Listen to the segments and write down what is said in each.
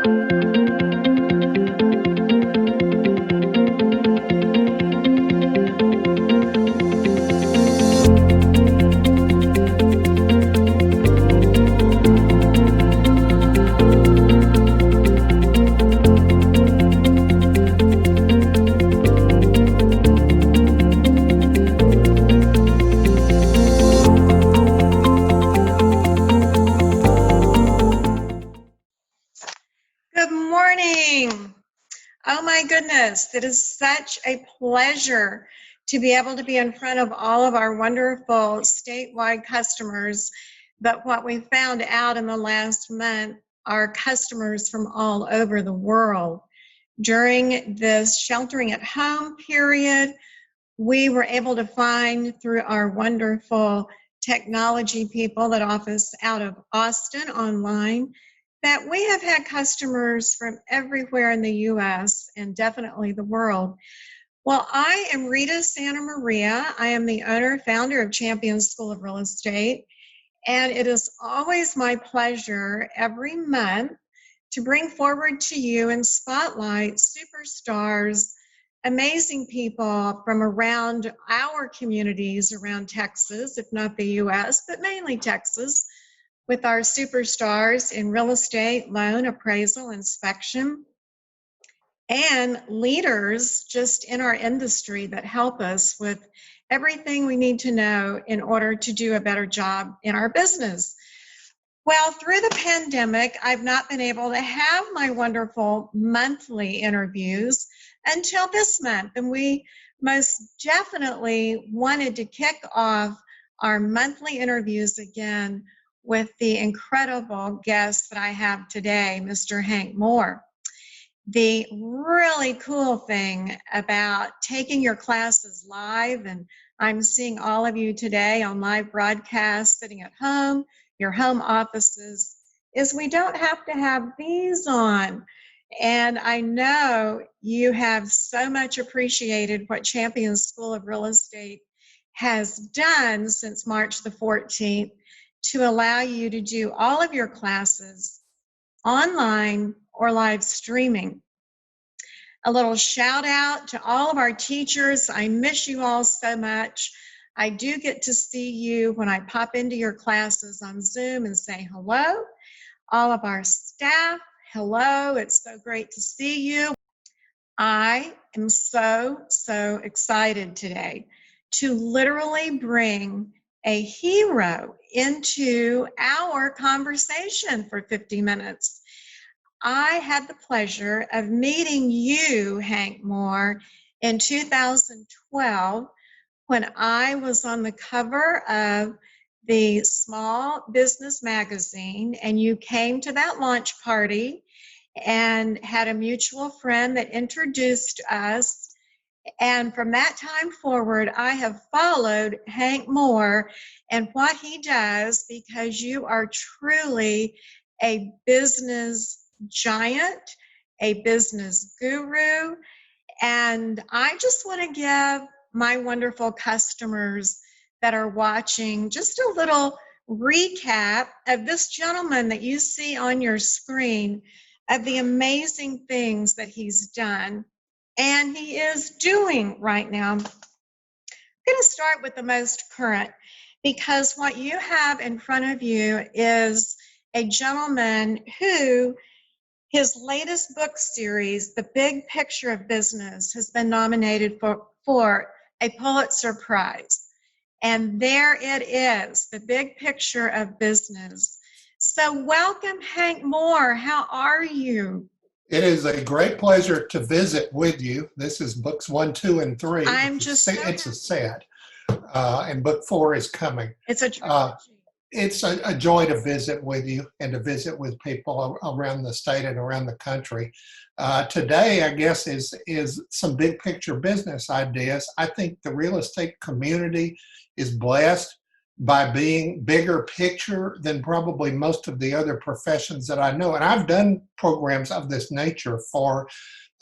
Good morning. Oh my goodness, it is such a pleasure to be able to be in front of all of our wonderful statewide customers. But what we found out in the last month are customers from all over the world. During this sheltering at home period, we were able to find through our wonderful technology people that office out of Austin online that we have had customers from everywhere in the U.S. and definitely the world. Well, I am Rita Santamaria. I am the owner, founder of Champion School of Real Estate, and it is always my pleasure every month to bring forward to you and spotlight superstars, amazing people from around our communities around Texas, if not the U.S., but mainly Texas, with our superstars in real estate, loan, appraisal, inspection, and leaders just in our industry that help us with everything we need to know in order to do a better job in our business. Well, through the pandemic, I've not been able to have my wonderful monthly interviews until this month, and we most definitely wanted to kick off our monthly interviews again with the incredible guest that I have today, Mr. Hank Moore. The really cool thing about taking your classes live, and I'm seeing all of you today on live broadcast sitting at home, your home offices, is we don't have to have these on. And I know you have so much appreciated what Champion School of Real Estate has done since March the 14th to allow you to do all of your classes online or live streaming. A little shout out to all of our teachers. I miss you all so much. I do get to see you when I pop into your classes on Zoom and say hello. All of our staff, hello. It's so great to see you. I am so excited today to literally bring a hero into our conversation for 50 minutes. I had the pleasure of meeting you, Hank Moore, in 2012 when I was on the cover of the Small Business Magazine, and you came to that launch party and had a mutual friend that introduced us. And from that time forward, I have followed Hank Moore and what he does, because you are truly a business giant, a business guru. And I just want to give my wonderful customers that are watching just a little recap of this gentleman that you see on your screen, of the amazing things that he's done and he is doing right now. I'm going to start with the most current, because what you have in front of you is a gentleman who, his latest book series, The Big Picture of Business, has been nominated for a Pulitzer-Prize. And there it is, The Big Picture of Business. So welcome, Hank Moore. How are you? It is a great pleasure to visit with you. This is books 1, 2, and 3. It's a set, and book 4 is coming. It's a trilogy. It's a joy to visit with you and to visit with people around the state and around the country. Today, I guess, is some big picture business ideas. I think the real estate community is blessed by being bigger picture than probably most of the other professions that I know. And I've done programs of this nature for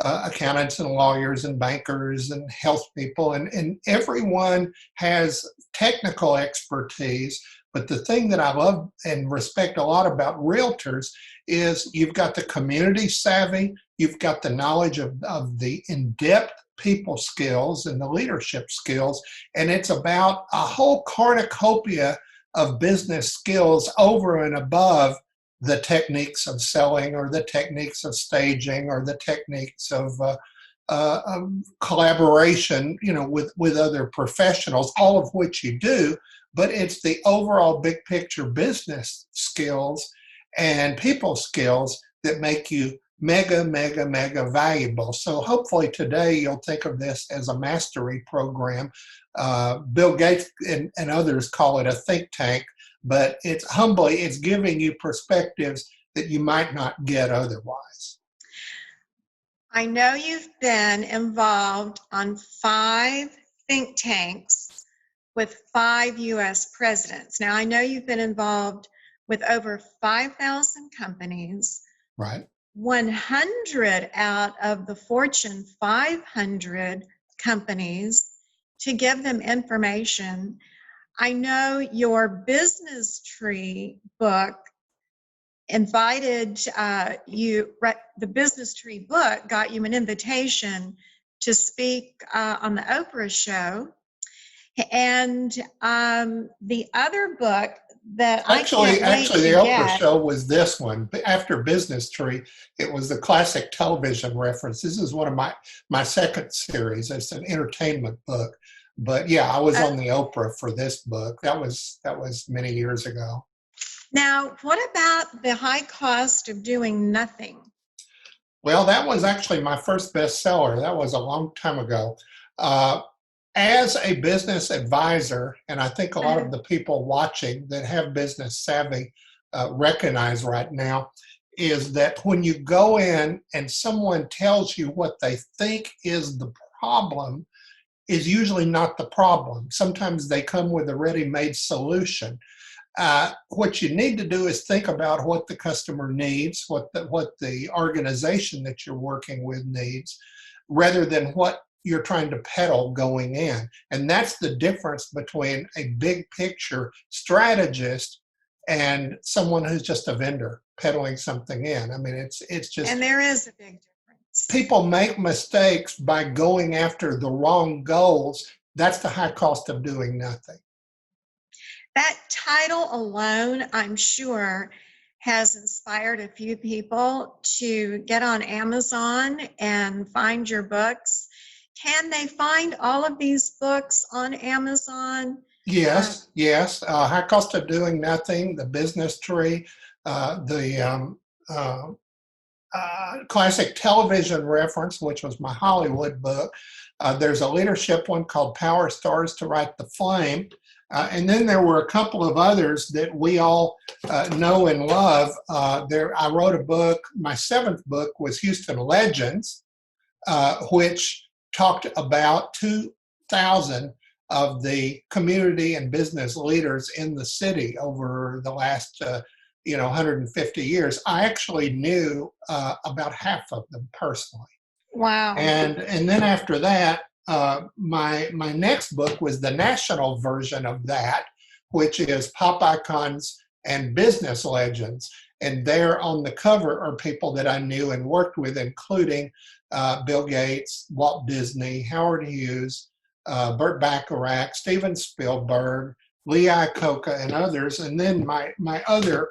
accountants and lawyers and bankers and health people, and everyone has technical expertise, But the thing that I love and respect a lot about realtors is you've got the community savvy, you've got the knowledge of the in-depth people skills and the leadership skills, and it's about a whole cornucopia of business skills over and above the techniques of selling or the techniques of staging or the techniques of collaboration, with other professionals, all of which you do, but it's the overall big picture business skills and people skills that make you mega, mega, mega valuable. So hopefully today you'll think of this as a mastery program. Bill Gates and others call it a think tank, but it's giving you perspectives that you might not get otherwise. I know you've been involved on 5 think tanks with 5 U.S. presidents. Now, I know you've been involved with over 5,000 companies. Right. 100 out of the Fortune 500 companies to give them information. I know your business tree book invited the business tree book got you an invitation to speak on the Oprah show. And the other book that Actually, I can't wait the to Oprah get. show was this one. After Business Tree, it was the classic television reference. This is one of my second series. It's an entertainment book. But yeah, I was on the Oprah for this book. That was many years ago. Now, what about the high cost of doing nothing? Well, that was actually my first bestseller. That was a long time ago. As a business advisor, and I think a lot of the people watching that have business savvy recognize right now, is that when you go in and someone tells you what they think is the problem, is usually not the problem. Sometimes they come with a ready-made solution. What you need to do is think about what the customer needs, what the organization that you're working with needs, rather than what you're trying to peddle going in. And that's the difference between a big picture strategist and someone who's just a vendor peddling something in. I mean, it's just. And there is a big difference. People make mistakes by going after the wrong goals. That's the high cost of doing nothing. That title alone, I'm sure, has inspired a few people to get on Amazon and find your books. Can they find all of these books on Amazon? Yes. High cost of doing nothing, the business tree, the classic television reference, which was my Hollywood book. There's a leadership one called Power Stars to Write the Flame. And then there were a couple of others that we all know and love. I wrote a book. My 7th book was Houston Legends, which talked about 2,000 of the community and business leaders in the city over the last 150 years. I actually knew about half of them personally. Wow. And then after that, my next book was the national version of that, which is Pop Icons and Business Legends. And there on the cover are people that I knew and worked with, including Bill Gates, Walt Disney, Howard Hughes, Burt Bacharach, Steven Spielberg, Lee Iacocca, and others. And then my other,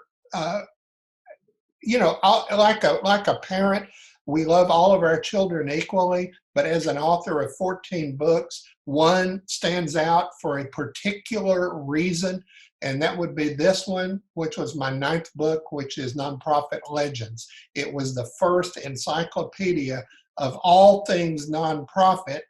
like a parent, we love all of our children equally, but as an author of 14 books, one stands out for a particular reason, and that would be this one, which was my 9th book, which is Nonprofit Legends. It was the first encyclopedia of all things nonprofit,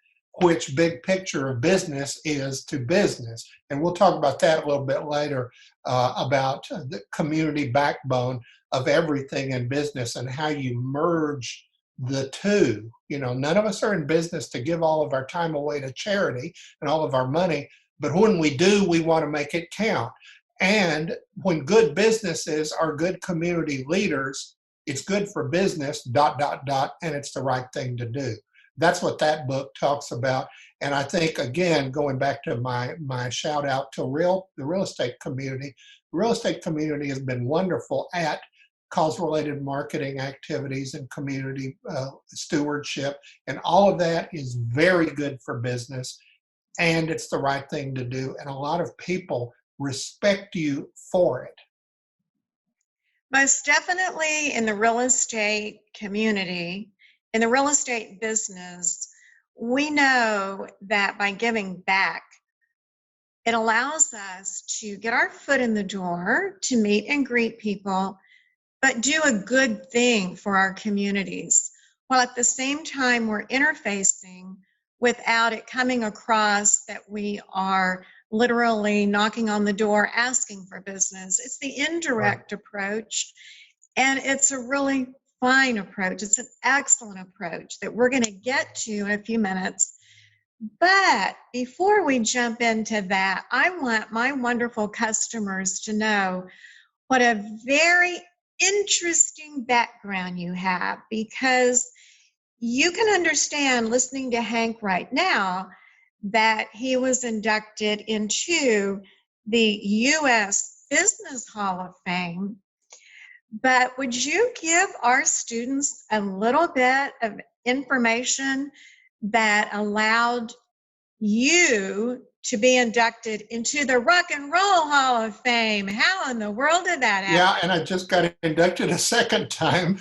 which big picture of business is to business. And we'll talk about that a little bit later, about the community backbone of everything in business and how you merge the two. None of us are in business to give all of our time away to charity and all of our money, but when we do, we want to make it count. And when good businesses are good community leaders, it's good for business, and it's the right thing to do. That's what that book talks about. And I think, again, going back to my shout out to the real estate community, the real estate community has been wonderful at cause-related marketing activities and community stewardship, and all of that is very good for business, and it's the right thing to do. And a lot of people respect you for it. Most definitely in the real estate community, in the real estate business, we know that by giving back, it allows us to get our foot in the door, to meet and greet people, but do a good thing for our communities, while at the same time we're interfacing without it coming across that we are literally knocking on the door asking for business. It's the indirect approach, and it's a really fine approach. It's an excellent approach that we're going to get to in a few minutes. But before we jump into that, I want my wonderful customers to know what a very interesting background you have, because you can understand, listening to Hank right now, that he was inducted into the U.S. Business Hall of Fame. But would you give our students a little bit of information that allowed you to be inducted into the Rock and Roll Hall of Fame? How in the world did that happen? Yeah, and I just got inducted a second time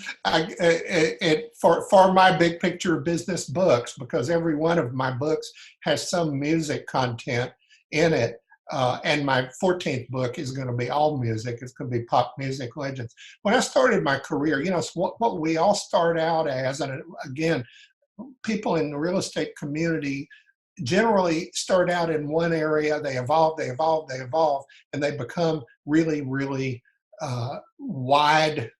for my big picture business books, because every one of my books has some music content in it. And my 14th book is going to be all music. It's going to be pop music legends. When I started my career, it's what we all start out as. And again, people in the real estate community generally start out in one area, they evolve, and they become really, really wide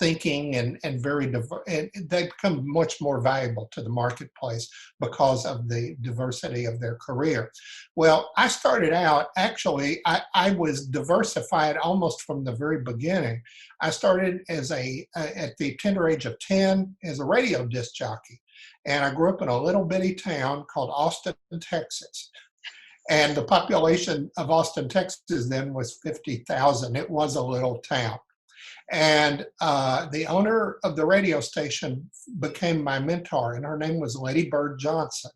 thinking and very diverse, and they become much more valuable to the marketplace because of the diversity of their career. Well, I started out, actually, I was diversified almost from the very beginning. I started at the tender age of 10 as a radio disc jockey. And I grew up in a little bitty town called Austin, Texas. And the population of Austin, Texas then was 50,000. It was a little town. And the owner of the radio station became my mentor, and her name was Lady Bird Johnson.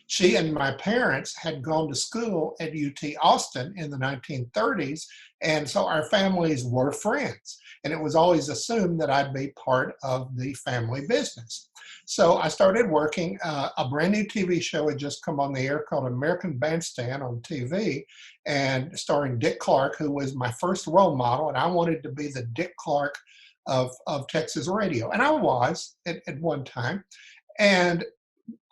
She and my parents had gone to school at UT Austin in the 1930s, and so our families were friends. And it was always assumed that I'd be part of the family business. So I started working. A brand new TV show had just come on the air called American Bandstand on TV, and starring Dick Clark, who was my first role model, and I wanted to be the Dick Clark of Texas radio. And I was at one time. And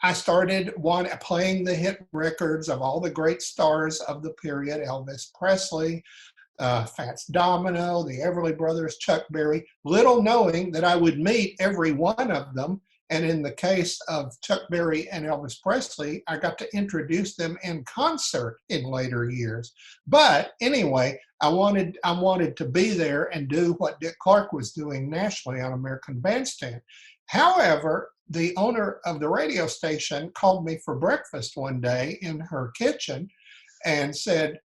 I started playing the hit records of all the great stars of the period: Elvis Presley, Fats Domino, the Everly Brothers, Chuck Berry, little knowing that I would meet every one of them. And in the case of Chuck Berry and Elvis Presley, I got to introduce them in concert in later years. But anyway, I wanted to be there and do what Dick Clark was doing nationally on American Bandstand. However, the owner of the radio station called me for breakfast one day in her kitchen and said,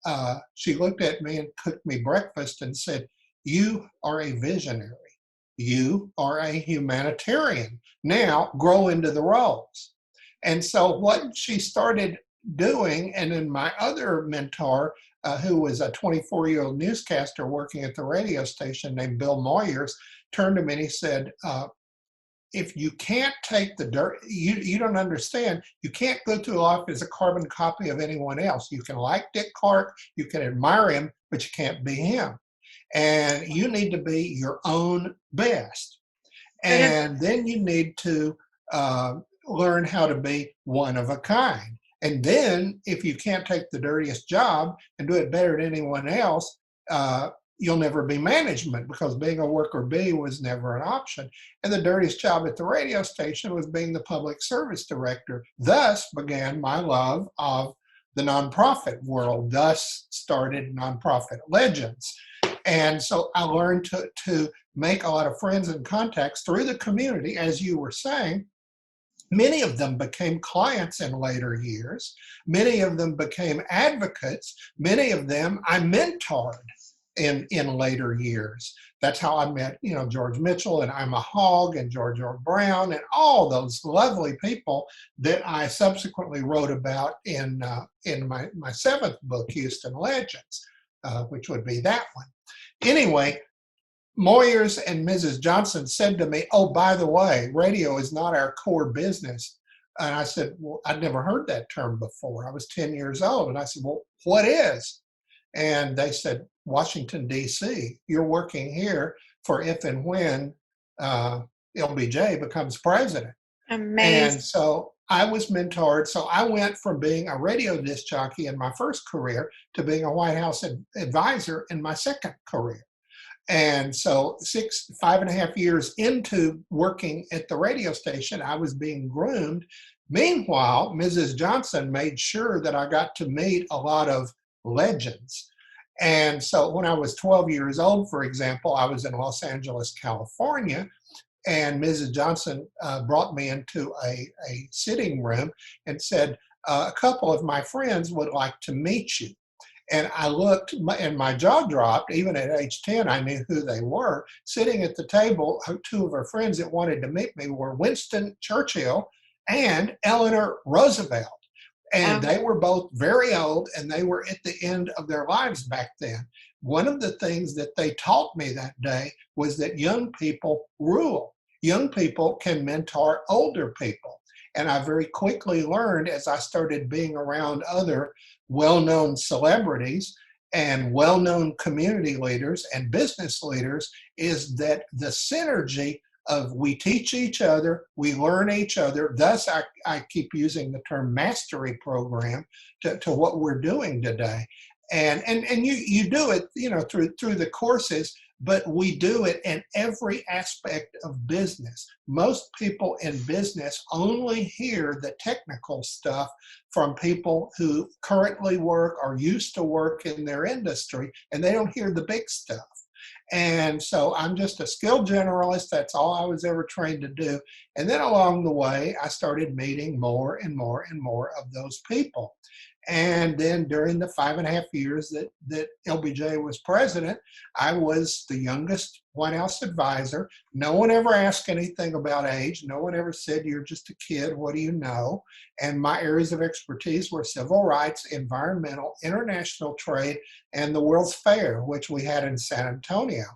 she looked at me and cooked me breakfast and said, "You are a visionary. You are a humanitarian. Now grow into the roles." And so what she started doing, and then my other mentor, who was a 24-year-old newscaster working at the radio station named Bill Moyers, turned to me and he said, if you can't take the dirt, you don't understand. You can't go through life as a carbon copy of anyone else. You can like Dick Clark, you can admire him, but you can't be him. And you need to be your own best. And then you need to learn how to be one of a kind. And then if you can't take the dirtiest job and do it better than anyone else, you'll never be management, because being a worker bee was never an option. And the dirtiest job at the radio station was being the public service director. Thus began my love of the nonprofit world. Thus started Nonprofit Legends. And so I learned to make a lot of friends and contacts through the community, as you were saying. Many of them became clients in later years. Many of them became advocates. Many of them I mentored in later years. That's how I met, George Mitchell and I'm a Hog and George R. Brown and all those lovely people that I subsequently wrote about in my seventh book, Houston Legends, which would be that one. Anyway, Moyers and Mrs. Johnson said to me, "Oh, by the way, radio is not our core business." And I said, "Well, I'd never heard that term before. I was 10 years old." And I said, "Well, what is?" And they said, "Washington, D.C. You're working here for if and when LBJ becomes president." Amazing. And so I was mentored. So I went from being a radio disc jockey in my first career to being a White House advisor in my second career. And so 5.5 years into working at the radio station, I was being groomed. Meanwhile, Mrs. Johnson made sure that I got to meet a lot of legends. And so when I was 12 years old, for example, I was in Los Angeles, California, and Mrs. Johnson brought me into a sitting room and said, "A couple of my friends would like to meet you." And I looked and my jaw dropped. Even at age 10, I knew who they were. Sitting at the table, two of her friends that wanted to meet me were Winston Churchill and Eleanor Roosevelt. And they were both very old and they were at the end of their lives back then. One of the things that they taught me that day was that young people rule. Young people can mentor older people. And I very quickly learned as I started being around other well-known celebrities and well-known community leaders and business leaders is that the synergy of we teach each other, we learn each other. Thus, I keep using the term mastery program to what we're doing today. And you do it, through the courses, but we do it in every aspect of business. Most people in business only hear the technical stuff from people who currently work or used to work in their industry, and they don't hear the big stuff. And so I'm just a skilled generalist. That's all I was ever trained to do. And then along the way, I started meeting more and more and more of those people. And then during the 5.5 years that LBJ was president, I was the youngest White House advisor. No one ever asked anything about age. No one ever said, "You're just a kid, what do you know?" And my areas of expertise were civil rights, environmental, international trade, and the World's Fair, which we had in San Antonio.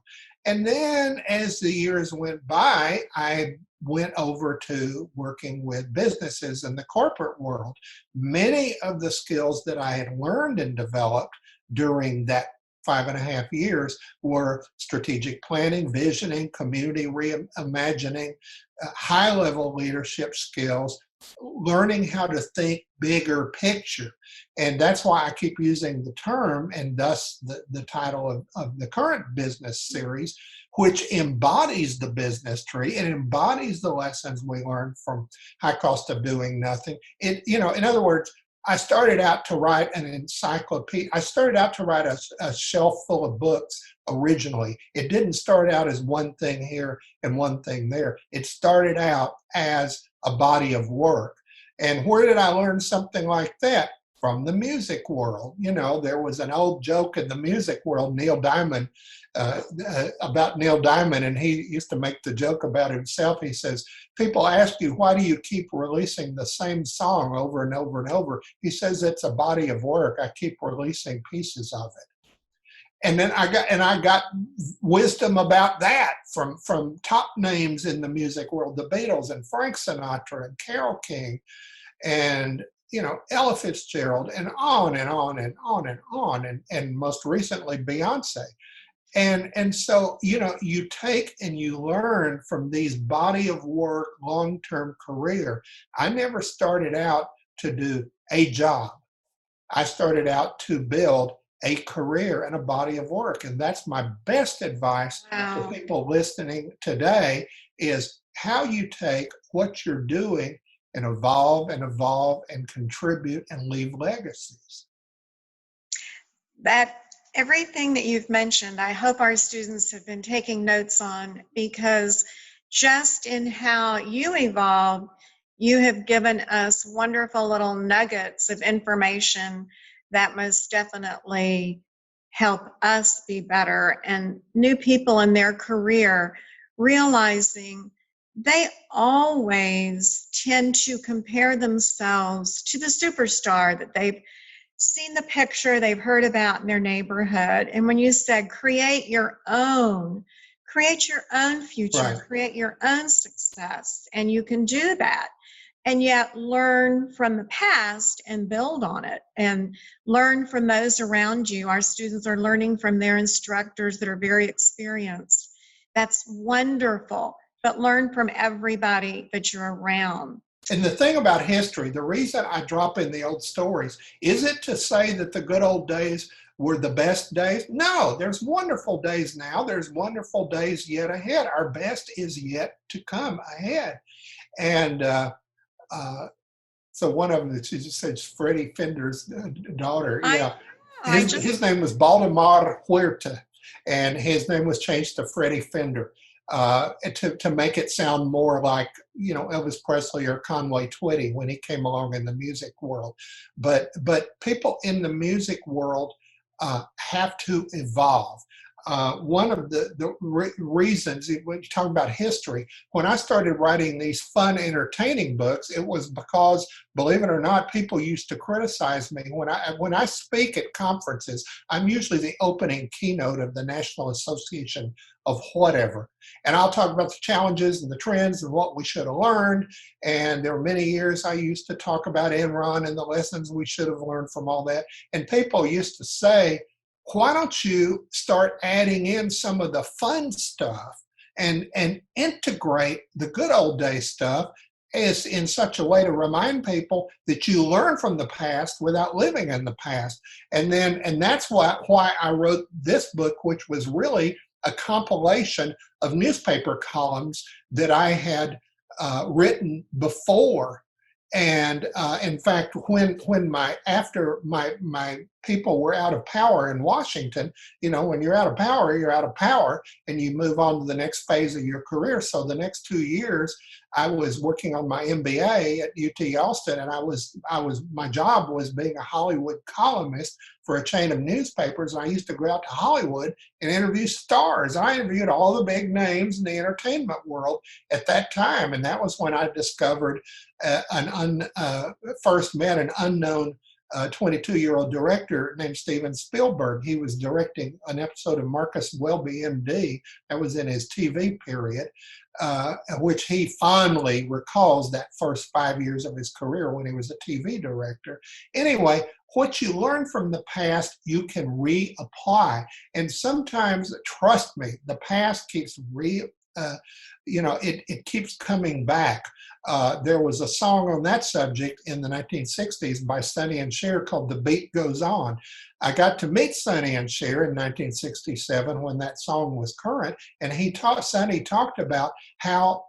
And then as the years went by, I went over to working with businesses in the corporate world. Many of the skills that I had learned and developed during that 5.5 years were strategic planning, visioning, community reimagining, high-level leadership skills, learning how to think bigger picture. And that's why I keep using the term, and thus the title of the current business series, which embodies the business tree and embodies the lessons we learned from High Cost of Doing Nothing. In other words, I started out to write an encyclopedia. I started out to write a shelf full of books originally. It didn't start out as one thing here and one thing there. It started out as a body of work. And where did I learn something like that? From the music world. There was an old joke in the music world, about Neil Diamond, and he used to make the joke about himself. He says, "People ask you, why do you keep releasing the same song over and over and over?" He says, "It's a body of work. I keep releasing pieces of it." And then I got wisdom about that from top names in the music world, the Beatles and Frank Sinatra and Carole King and Ella Fitzgerald and on and on and on and on, and most recently Beyonce. And so, you take and you learn from these body of work, long-term career. I never started out to do a job. I started out to build a career and a body of work. And that's my best advice to people listening today is how you take what you're doing and evolve and contribute and leave legacies. That everything that you've mentioned, I hope our students have been taking notes on, because just in how you evolve, You have given us wonderful little nuggets of information that most definitely help us be better, and new people in their career realizing they always tend to compare themselves to the superstar that they've seen the picture, they've heard about in their neighborhood. And when you said create your own future, Right. create your own success, and you can do that. And yet learn from the past and build on it and learn from those around you. Our students are learning from their instructors that are very experienced. That's wonderful, but learn from everybody that you're around. And the thing about history, the reason I drop in the old stories, is it to say that the good old days were the best days? No, there's wonderful days now. There's wonderful days yet ahead. Our best is yet to come ahead. And so one of them that she just said, Freddie Fender's daughter. Yeah, his name was Baltimore Huerta, and his name was changed to Freddie Fender to make it sound more like, you know, Elvis Presley or Conway Twitty when he came along in the music world. But people in the music world have to evolve. One of the reasons, when you talk about history, when I started writing these fun, entertaining books, it was because, believe it or not, people used to criticize me. When I speak at conferences, I'm usually the opening keynote of the National Association of whatever. And I'll talk about the challenges and the trends and what we should have learned. And there were many years I used to talk about Enron and the lessons we should have learned from all that. And people used to say, why don't you start adding in some of the fun stuff and integrate the good old day stuff as in such a way to remind people that you learn from the past without living in the past. And that's why I wrote this book, which was really a compilation of newspaper columns that I had written before. And in fact, after my people were out of power in Washington, you know, when you're out of power, you're out of power, and you move on to the next phase of your career. So the next 2 years, I was working on my MBA at UT Austin, and my job was being a Hollywood columnist for a chain of newspapers. And I used to go out to Hollywood and interview stars. I interviewed all the big names in the entertainment world at that time, and that was when I discovered first met an unknown 22-year-old director named Steven Spielberg. He was directing an episode of Marcus Welby, MD, that was in his TV period, which he fondly recalls that first 5 years of his career when he was a TV director. Anyway, what you learn from the past, you can reapply. And sometimes, trust me, the past keeps it keeps coming back. There was a song on that subject in the 1960s by Sonny and Cher called "The Beat Goes On." I got to meet Sonny and Cher in 1967 when that song was current, and Sonny talked about how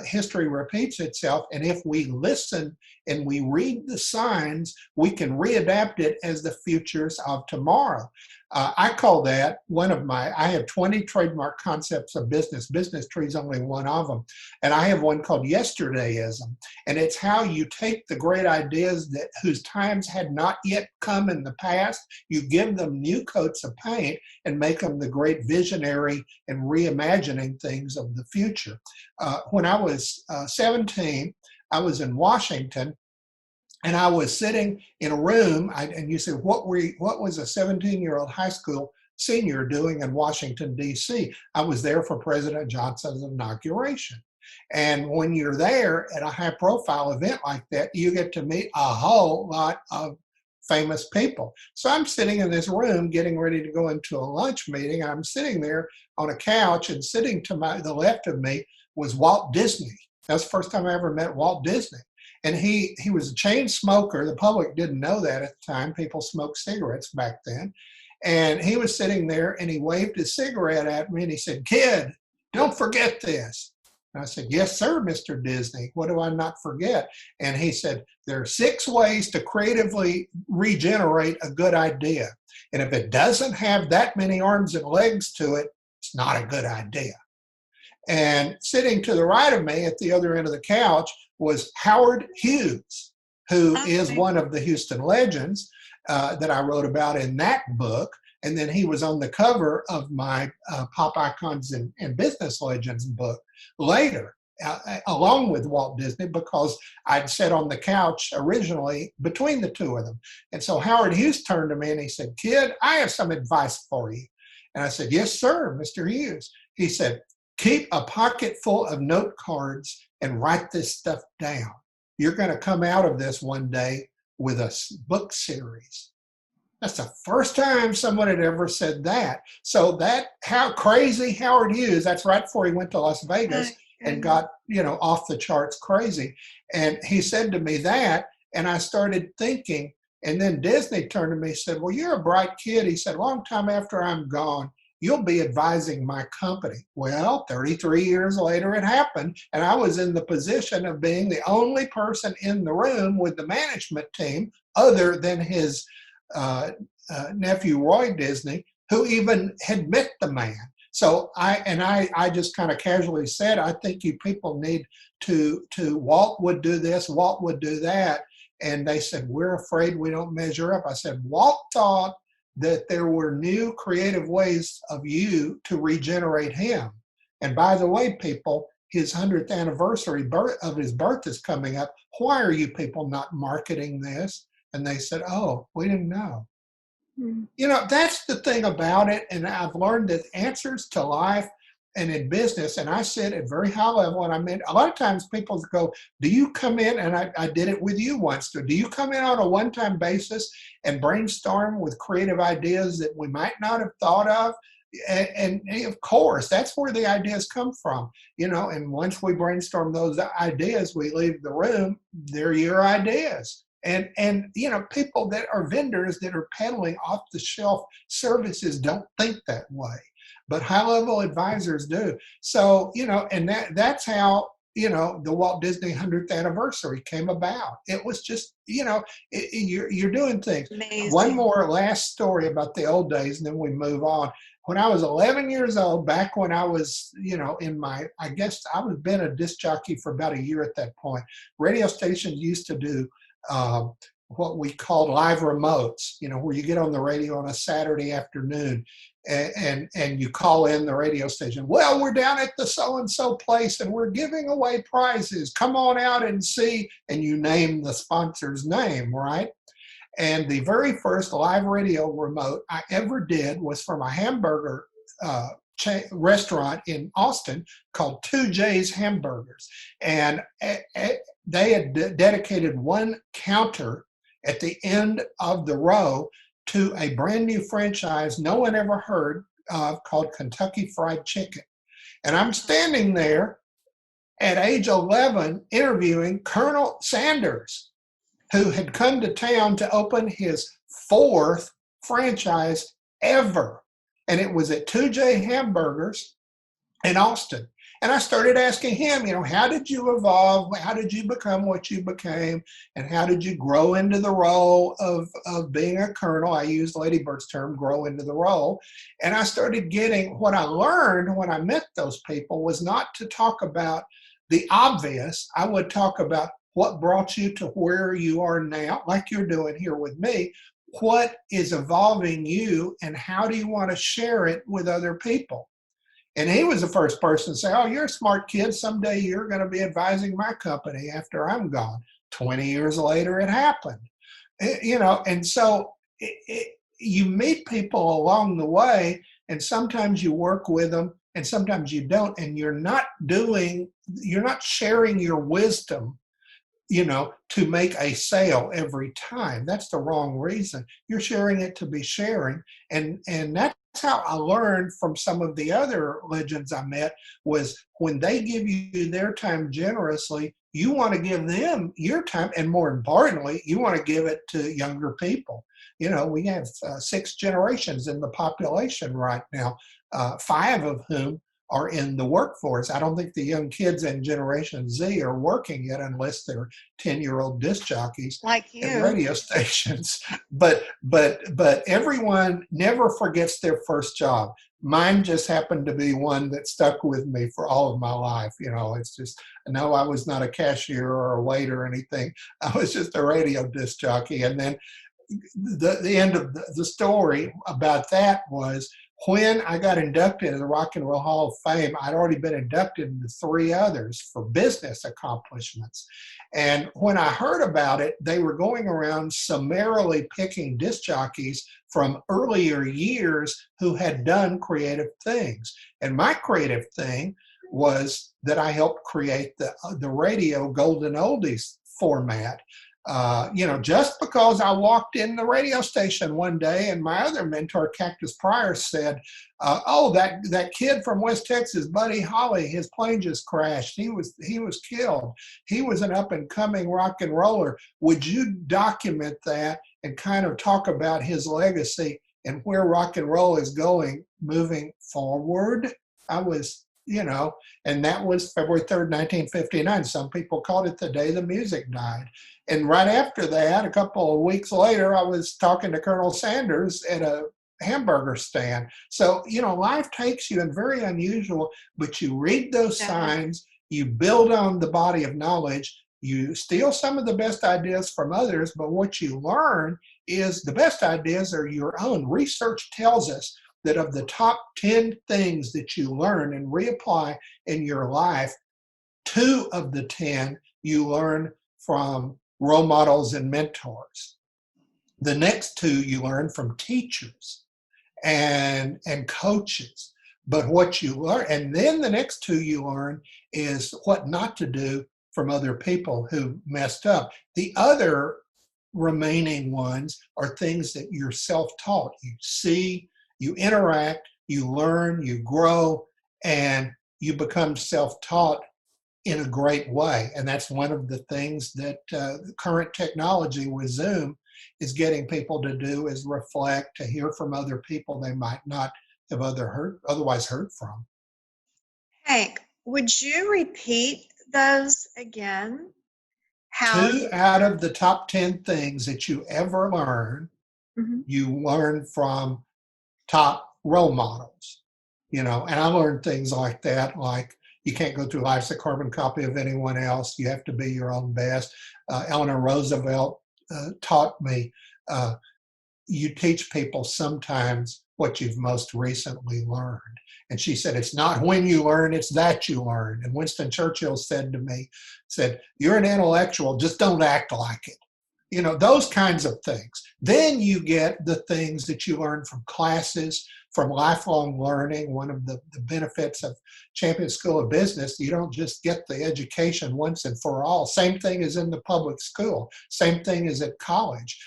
history repeats itself, and if we listen and we read the signs, we can readapt it as the futures of tomorrow. I call that I have 20 trademark concepts of business. Business Tree is only one of them. And I have one called Yesterdayism. And it's how you take the great ideas whose times had not yet come in the past, you give them new coats of paint and make them the great visionary and reimagining things of the future. When I was 17, I was in Washington, and I was sitting in a room, and you said, what was a 17-year-old high school senior doing in Washington, D.C.? I was there for President Johnson's inauguration. And when you're there at a high-profile event like that, you get to meet a whole lot of famous people. So I'm sitting in this room getting ready to go into a lunch meeting. I'm sitting there on a couch, and sitting to the left of me was Walt Disney. That's the first time I ever met Walt Disney. And he was a chain smoker. The public didn't know that at the time. People smoked cigarettes back then. And he was sitting there, and he waved his cigarette at me, and he said, "Kid, don't forget this." And I said, "Yes, sir, Mr. Disney. What do I not forget?" And he said, "There are 6 ways to creatively regenerate a good idea. And if it doesn't have that many arms and legs to it, it's not a good idea." And sitting to the right of me at the other end of the couch was Howard Hughes, who is Okay. one of the Houston legends that I wrote about in that book. And then he was on the cover of my Pop Icons and Business Legends book later, along with Walt Disney, because I'd sat on the couch originally between the two of them. And so Howard Hughes turned to me and he said, "Kid, I have some advice for you." And I said, "Yes, sir, Mr. Hughes." He said, "Keep a pocket full of note cards and write this stuff down. You're going to come out of this one day with a book series." That's the first time someone had ever said that. So that, how crazy Howard Hughes, that's right before he went to Las Vegas and got, off the charts crazy. And he said to me that, and I started thinking, and then Disney turned to me and said, "Well, you're a bright kid." He said, "Long time after I'm gone, you'll be advising my company." Well, 33 years later, it happened. And I was in the position of being the only person in the room with the management team other than his nephew Roy Disney, who even had met the man. So I just kind of casually said, "I think you people need to Walt would do this, Walt would do that." And they said, "We're afraid we don't measure up." I said, "Walt thought that there were new creative ways of you to regenerate him. And by the way, people, his 100th anniversary of his birth is coming up. Why are you people not marketing this?" And they said, "Oh, we didn't know." That's the thing about it. And I've learned that answers to life and in business, and I sit at very high level, and I mean, a lot of times people go, "Do you come in," and I did it with you once, "do you come in on a one-time basis and brainstorm with creative ideas that we might not have thought of?" And of course, that's where the ideas come from, and once we brainstorm those ideas, we leave the room, they're your ideas. And people that are vendors that are peddling off the shelf services don't think that way, but high level advisors do. So, and that's how, the Walt Disney 100th anniversary came about. It was just, you're doing things. Amazing. One more last story about the old days, and then we move on. When I was 11 years old, back when I was, I guess I was been a disc jockey for about a year at that point. Radio stations used to do what we called live remotes, where you get on the radio on a Saturday afternoon and you call in the radio station. "Well, we're down at the so-and-so place and we're giving away prizes. Come on out and see," and you name the sponsor's name, right? And the very first live radio remote I ever did was from a hamburger restaurant in Austin called 2J's Hamburgers. And they had dedicated one counter at the end of the row to a brand new franchise no one ever heard of called Kentucky Fried Chicken. And I'm standing there at age 11 interviewing Colonel Sanders, who had come to town to open his 4th franchise ever. And it was at 2J Hamburgers in Austin. And I started asking him, how did you evolve? How did you become what you became? And how did you grow into the role of being a colonel? I used Lady Bird's term, grow into the role. And I started getting, what I learned when I met those people was not to talk about the obvious. I would talk about what brought you to where you are now, like you're doing here with me. What is evolving you, and how do you want to share it with other people? And he was the first person to say, "Oh, you're a smart kid. Someday you're going to be advising my company after I'm gone." 20 years later, it happened. And so you meet people along the way, and sometimes you work with them, and sometimes you don't, and you're not sharing your wisdom to make a sale every time. That's the wrong reason. You're sharing it to be sharing. And that's how I learned from some of the other legends I met, was when they give you their time generously, you want to give them your time. And more importantly, you want to give it to younger people. We have 6 generations in the population right now, 5 of whom are in the workforce. I don't think the young kids in Generation Z are working yet, unless they're 10-year-old disc jockeys like you at radio stations. But everyone never forgets their first job. Mine just happened to be one that stuck with me for all of my life. It's just, no, I was not a cashier or a waiter or anything. I was just a radio disc jockey. And then the end of the story about that was when I got inducted in the Rock and Roll Hall of Fame, I'd already been inducted into 3 others for business accomplishments. And when I heard about it, they were going around summarily picking disc jockeys from earlier years who had done creative things. And my creative thing was that I helped create the radio Golden Oldies format. Just because I walked in the radio station one day and my other mentor, Cactus Pryor, said, "Oh, that kid from West Texas, Buddy Holly, his plane just crashed. He was killed. He was an up and coming rock and roller. Would you document that and kind of talk about his legacy and where rock and roll is going moving forward?" I was, and that was February 3rd, 1959. Some people called it the day the music died. And right after that, a couple of weeks later, I was talking to Colonel Sanders at a hamburger stand. So, life takes you in very unusual, but you read those signs, you build on the body of knowledge, you steal some of the best ideas from others, but what you learn is the best ideas are your own. Research tells us that of the top 10 things that you learn and reapply in your life, 2 of the 10 you learn from role models and mentors. The next 2 you learn from teachers and coaches. But what you learn, and then the next 2 you learn is what not to do from other people who messed up. The other remaining ones are things that you're self-taught. You see, you interact, you learn, you grow, and you become self-taught in a great way. And that's one of the things that current technology with Zoom is getting people to do, is reflect, to hear from other people they might not have otherwise heard from. Hank, would you repeat those again? 2 out of the top 10 things that you ever learn, you learn from top role models, and I learned things like that, like you can't go through life as a carbon copy of anyone else. You have to be your own best. Eleanor Roosevelt taught me, you teach people sometimes what you've most recently learned. And she said, it's not when you learn, it's that you learn. And Winston Churchill said to me, you're an intellectual, just don't act like it. Those kinds of things. Then you get the things that you learn from classes, from lifelong learning. One of the benefits of Champion School of Business, you don't just get the education once and for all. Same thing as in the public school. Same thing as at college.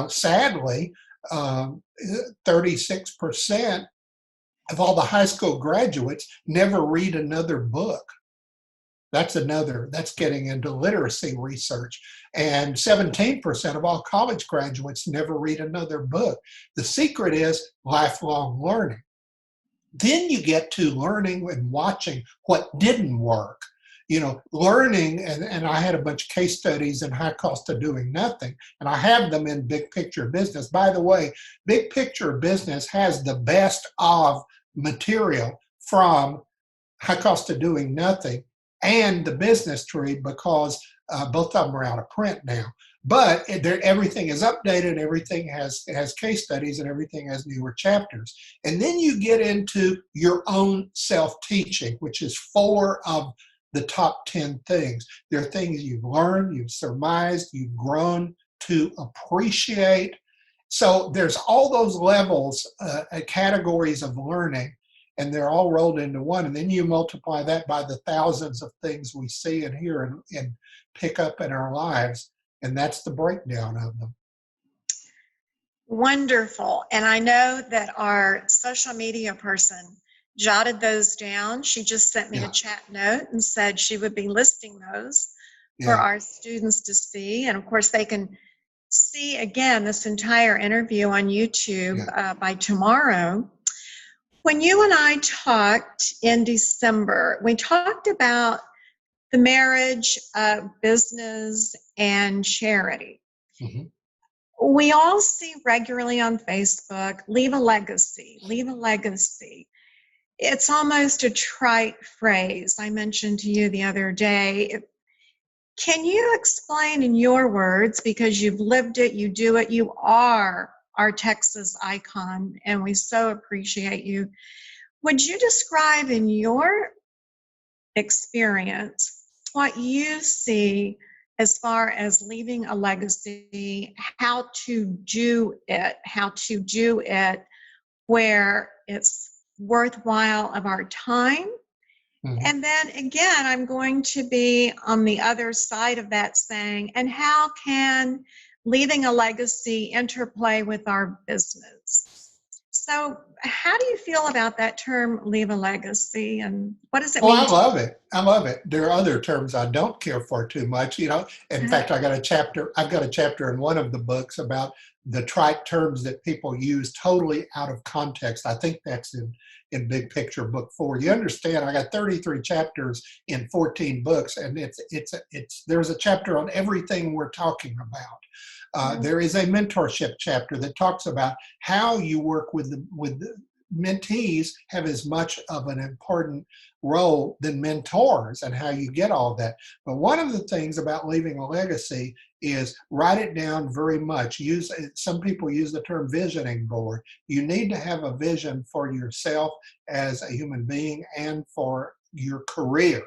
Sadly, 36% of all the high school graduates never read another book. That's getting into literacy research. And 17% of all college graduates never read another book. The secret is lifelong learning. Then you get to learning and watching what didn't work. Learning, and I had a bunch of case studies in High Cost of Doing Nothing, and I have them in Big Picture Business. By the way, Big Picture Business has the best of material from High Cost of Doing Nothing and the Business Tree, because both of them are out of print now. But everything is updated, everything has case studies, and everything has newer chapters. And then you get into your own self-teaching, which is 4 of the top 10 things. There are things you've learned, you've surmised, you've grown to appreciate. So there's all those levels, categories of learning, and they're all rolled into one. And then you multiply that by the thousands of things we see and hear and pick up in our lives, and that's the breakdown of them. Wonderful. And I know that our social media person jotted those down. She just sent me a chat note and said she would be listing those for our students to see. And of course, they can see again this entire interview on YouTube by tomorrow. When you and I talked in December, we talked about the marriage of business and charity. We all see regularly on Facebook, leave a legacy, leave a legacy. It's almost a trite phrase. I mentioned to you the other day. Can you explain in your words, because you've lived it, you do it, you are our Texas icon, and we so appreciate you. Would you describe in your experience what you see as far as leaving a legacy, how to do it where it's worthwhile of our time? Mhm. And then again, I'm going to be on the other side of that saying, and how can leaving a legacy interplay with our business? So, how do you feel about that term, leave a legacy, and what does it Oh, mean I to love it. I love it. There are other terms I don't care for too much. In you? fact, I've got a chapter in one of the books about the trite terms that people use totally out of context. I think that's in Big Picture Book 4. You understand, I got 33 chapters in 14 books, and there's a chapter on everything we're talking about. There is a mentorship chapter that talks about how you work with the mentees have as much of an important role than mentors and how you get all that. But one of the things about leaving a legacy is write it down very much. Some people use the term visioning board. You need to have a vision for yourself as a human being and for your career.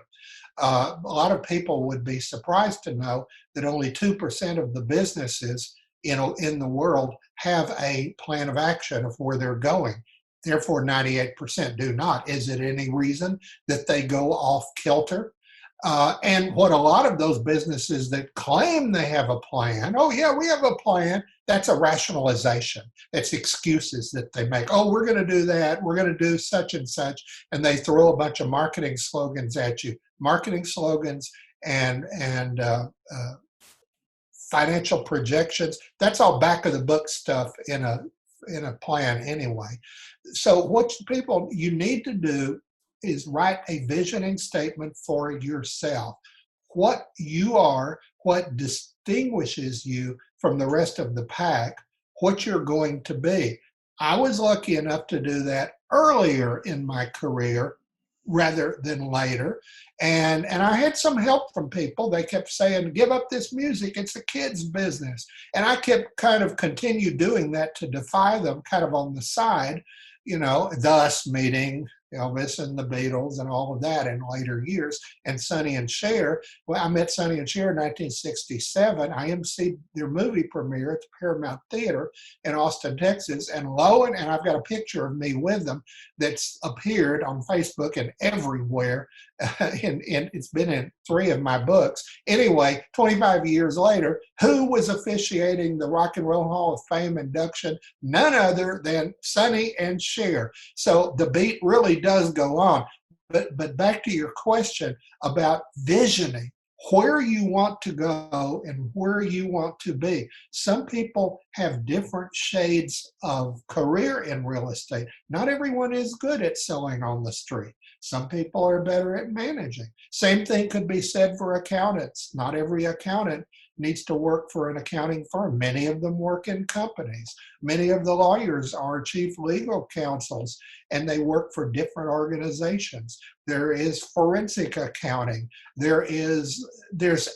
A lot of people would be surprised to know that only 2% of the businesses in the world have a plan of action of where they're going. Therefore, 98% do not. Is it any reason that they go off kilter? And what a lot of those businesses that claim they have a plan, oh, yeah, we have a plan, that's a rationalization. It's excuses that they make. Oh, we're going to do that. We're going to do such and such. And they throw a bunch of marketing slogans at you. Marketing slogans and financial projections, that's all back of the book stuff in a plan anyway. So what you need to do is write a visioning statement for yourself. What you are, what distinguishes you from the rest of the pack, what you're going to be. I was lucky enough to do that earlier in my career rather than later. And I had some help from people. They kept saying, give up this music, it's a kid's business. And I kept kind of continued doing that to defy them kind of on the side, thus meeting Elvis and the Beatles and all of that in later years. And Sonny and Cher, well, I met Sonny and Cher in 1967. I emceed their movie premiere at the Paramount Theater in Austin, Texas. And I've got a picture of me with them that's appeared on Facebook and everywhere. And it's been in 3 of my books. Anyway, 25 years later, who was officiating the Rock and Roll Hall of Fame induction? None other than Sonny and Cher. So the beat really does go on. But back to your question about visioning, where you want to go and where you want to be. Some people have different shades of career in real estate. Not everyone is good at selling on the street. Some people are better at managing. Same thing could be said for accountants. Not every accountant needs to work for an accounting firm. Many of them work in companies. Many of the lawyers are chief legal counsels, and they work for different organizations. There is forensic accounting. There's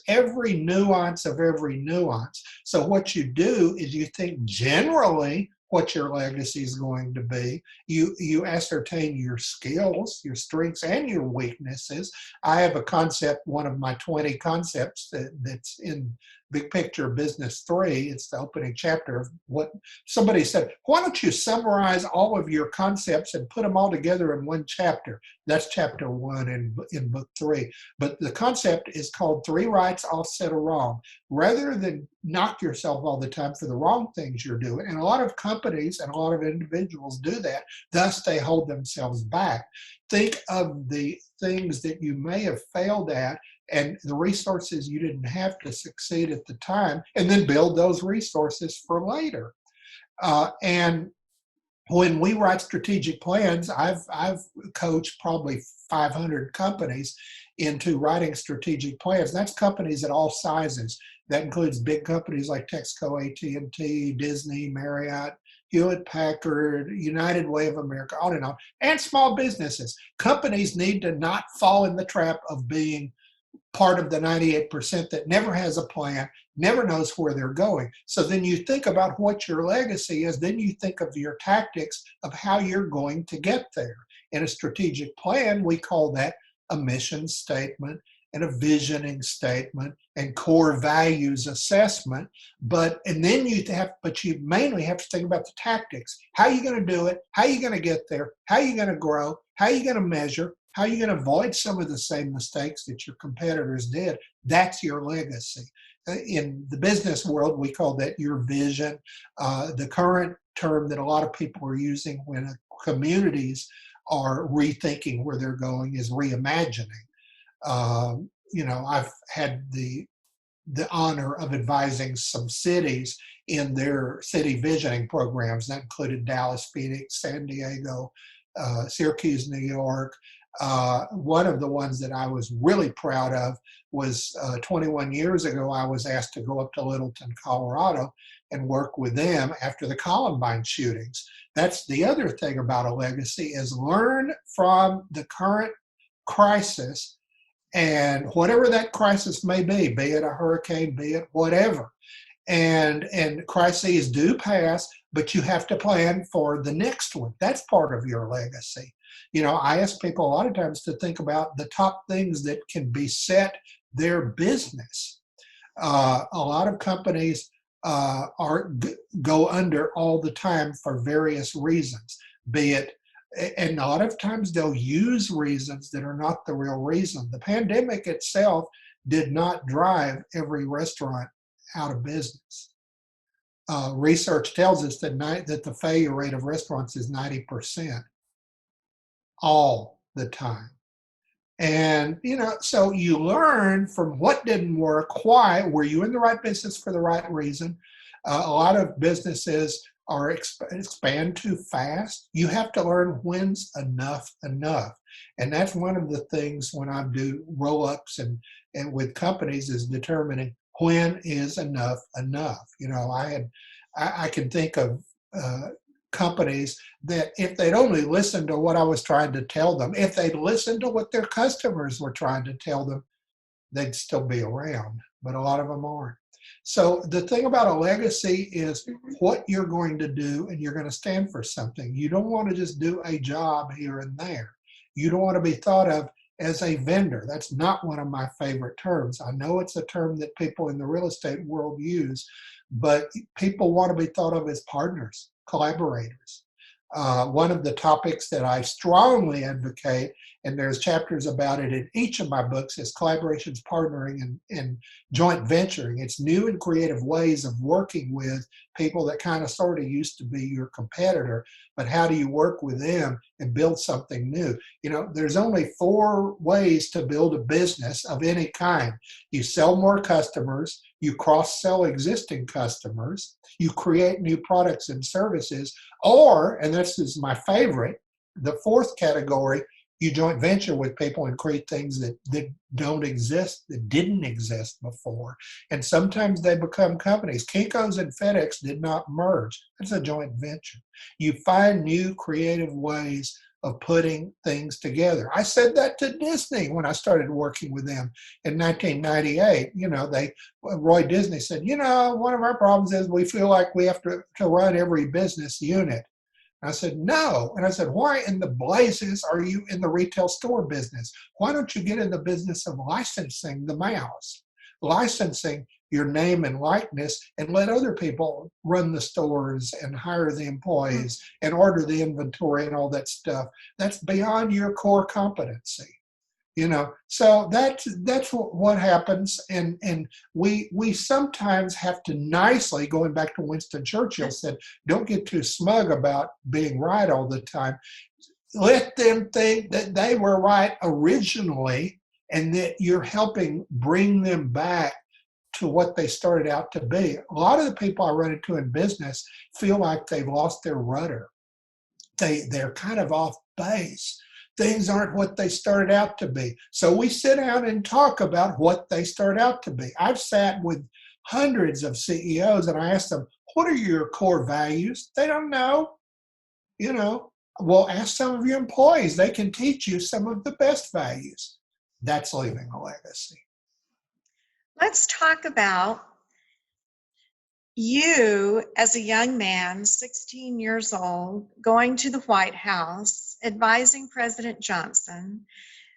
every nuance of every nuance. So what you do is you think generally what your legacy is going to be. You ascertain your skills, your strengths, and your weaknesses. I have a concept, one of my 20 concepts that's in Big Picture Business 3. It's the opening chapter of what somebody said. Why don't you summarize all of your concepts and put them all together in one chapter? That's chapter 1 in book 3. But the concept is called 3 rights offset a wrong. Rather than knock yourself all the time for the wrong things you're doing, and a lot of companies and a lot of individuals do that, thus they hold themselves back. Think of the things that you may have failed at and the resources you didn't have to succeed at the time, and then build those resources for later. And when we write strategic plans, I've coached probably 500 companies into writing strategic plans. That's companies at all sizes. That includes big companies like Texaco, AT&T, Disney, Marriott, Hewlett Packard, United Way of America, on, and small businesses. Companies need to not fall in the trap of being part of the 98% that never has a plan, never knows where they're going. So then you think about what your legacy is, then you think of your tactics of how you're going to get there. In a strategic plan, we call that a mission statement and a visioning statement and core values assessment. But you mainly have to think about the tactics. How are you going to do it? How are you going to get there? How are you going to grow? How are you going to measure? How are you going to avoid some of the same mistakes that your competitors did? That's your legacy. In the business world, we call that your vision. The current term that a lot of people are using when communities are rethinking where they're going is reimagining. I've had the honor of advising some cities in their city visioning programs. That included Dallas, Phoenix, San Diego, Syracuse, New York. One of the ones that I was really proud of was 21 years ago, I was asked to go up to Littleton, Colorado and work with them after the Columbine shootings. That's the other thing about a legacy, is learn from the current crisis, and whatever that crisis may be it a hurricane, be it whatever. And crises do pass, but you have to plan for the next one. That's part of your legacy. I ask people a lot of times to think about the top things that can beset their business. A lot of companies go under all the time for various reasons, and a lot of times they'll use reasons that are not the real reason. The pandemic itself did not drive every restaurant out of business. Research tells us that the failure rate of restaurants is 90% all the time. And, so you learn from what didn't work, why, were you in the right business for the right reason? A lot of businesses are expand too fast. You have to learn when's enough. And that's one of the things when I do roll-ups and with companies, is determining when is enough. I can think of companies that if they'd only listened to what I was trying to tell them, if they'd listened to what their customers were trying to tell them, they'd still be around, but a lot of them aren't. So the thing about a legacy is what you're going to do, and you're going to stand for something. You don't want to just do a job here and there. You don't want to be thought of as a vendor. That's not one of my favorite terms. I know it's a term that people in the real estate world use, but people want to be thought of as partners, collaborators. One of the topics that I strongly advocate, and there's chapters about it in each of my books, is collaborations, partnering, and joint venturing. It's new and creative ways of working with people that kind of sort of used to be your competitor, but how do you work with them and build something new? There's only 4 ways to build a business of any kind. You sell more customers, you cross-sell existing customers, you create new products and services, or, and this is my favorite, the 4th category, you joint venture with people and create things that don't exist, that didn't exist before. And sometimes they become companies. Kinko's and FedEx did not merge. It's a joint venture. You find new creative ways of putting things together. I said that to Disney when I started working with them in 1998. Roy Disney said, one of our problems is we feel like we have to run every business unit. I said, no. And I said, why in the blazes are you in the retail store business? Why don't you get in the business of licensing the mouse? Licensing your name and likeness, and let other people run the stores and hire the employees and order the inventory and all that stuff. That's beyond your core competency. So that's what happens, and we sometimes have to nicely, going back to Winston Churchill said, don't get too smug about being right all the time. Let them think that they were right originally, and that you're helping bring them back to what they started out to be. A lot of the people I run into in business feel like they've lost their rudder. They're kind of off base. Things aren't what they started out to be. So we sit down and talk about what they start out to be. I've sat with hundreds of CEOs, and I asked them, what are your core values? They don't know. You know, well, ask some of your employees. They can teach you some of the best values. That's leaving a legacy. Let's talk about you as a young man, 16 years old, going to the White House, advising President Johnson,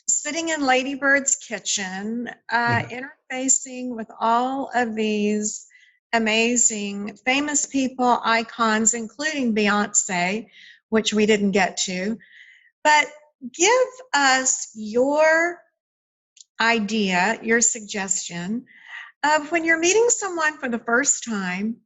sitting in Lady Bird's kitchen, interfacing with all of these amazing, famous people, icons, including Beyonce, which we didn't get to. But give us your idea, your suggestion of when you're meeting someone for the first time,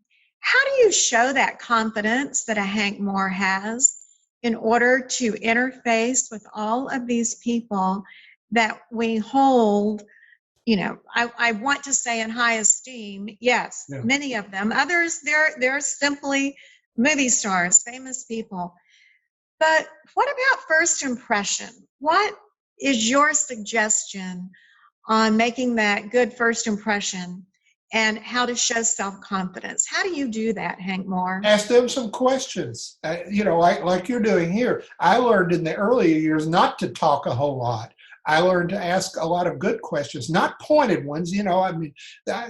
how do you show that confidence that a Hank Moore has in order to interface with all of these people that we hold, you know, I want to say in high esteem? Yes, Yeah. many of them. Others, they're simply movie stars, famous people. But what about first impression? What is your suggestion on making that good first impression and how to show self-confidence? How do you do that, Hank Moore? Ask them some questions. You know, like you're doing here. I learned in the earlier years not to talk a whole lot. I learned to ask a lot of good questions, not pointed ones. You know, I mean,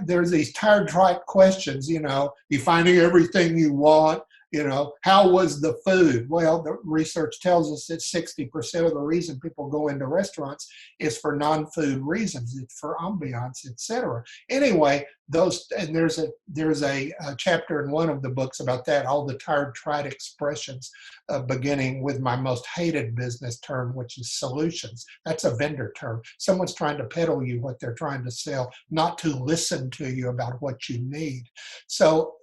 there's these tired, trite questions. You know, you finding everything you want. You know, how was the food? Well, the research tells us that 60% of the reason people go into restaurants is for non-food reasons. It's for ambiance, etc. Anyway, and there's a chapter in one of the books about that, all the tired, trite expressions, beginning with my most hated business term, which is solutions. That's a vendor term. Someone's trying to peddle you what they're trying to sell, not to listen to you about what you need. So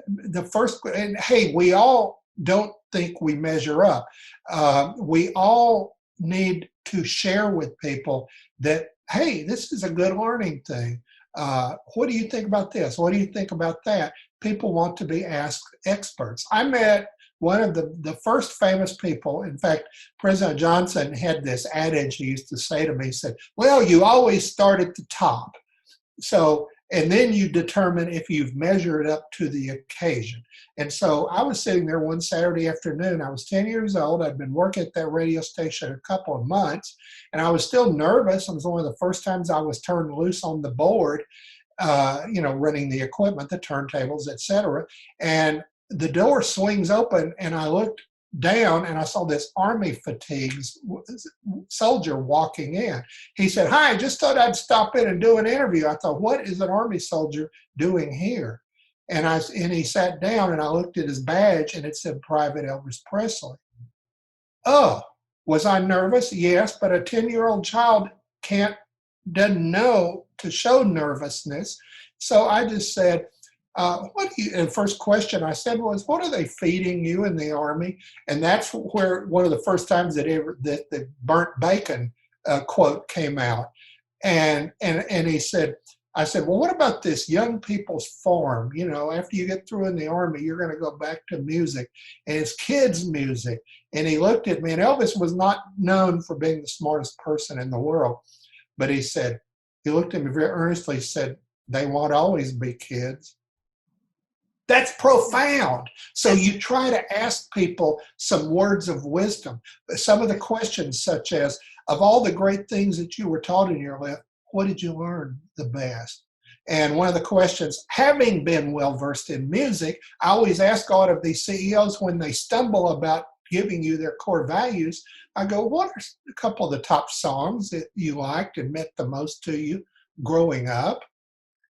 the first, and hey, we all don't think we measure up. We all need to share with people that, hey, this is a good learning thing. What do you think about this? What do you think about that? People want to be asked experts. I met one of the first famous people. In fact, President Johnson had this adage he used to say to me. He said, well, you always start at the top. So, and then you determine if you've measured up to the occasion. And so I was sitting there one Saturday afternoon. I was 10 years old. I'd been working at that radio station a couple of months, and I was still nervous. It was one of the first times I was turned loose on the board, you know, running the equipment, the turntables, etc. And the door swings open, and I looked down and I saw this army fatigues soldier walking in. He said, hi, I just thought I'd stop in and do an interview. I thought, what is an army soldier doing here? And he sat down, and I looked at his badge, and it said Private Elvis Presley. Oh, was I nervous? Yes, but a 10-year-old child doesn't know to show nervousness. So I just said, and first question I said was, what are they feeding you in the Army? And that's where one of the first times that the burnt bacon quote came out. And he said, I said, well, what about this young people's farm? You know, after you get through in the Army, you're going to go back to music, and it's kids' music. And he looked at me, and Elvis was not known for being the smartest person in the world. But he looked at me very earnestly, said, they won't always be kids. That's profound. So you try to ask people some words of wisdom. Some of the questions, such as, of all the great things that you were taught in your life, what did you learn the best? And one of the questions, having been well-versed in music, I always ask all of these CEOs when they stumble about giving you their core values, I go, what are a couple of the top songs that you liked and meant the most to you growing up?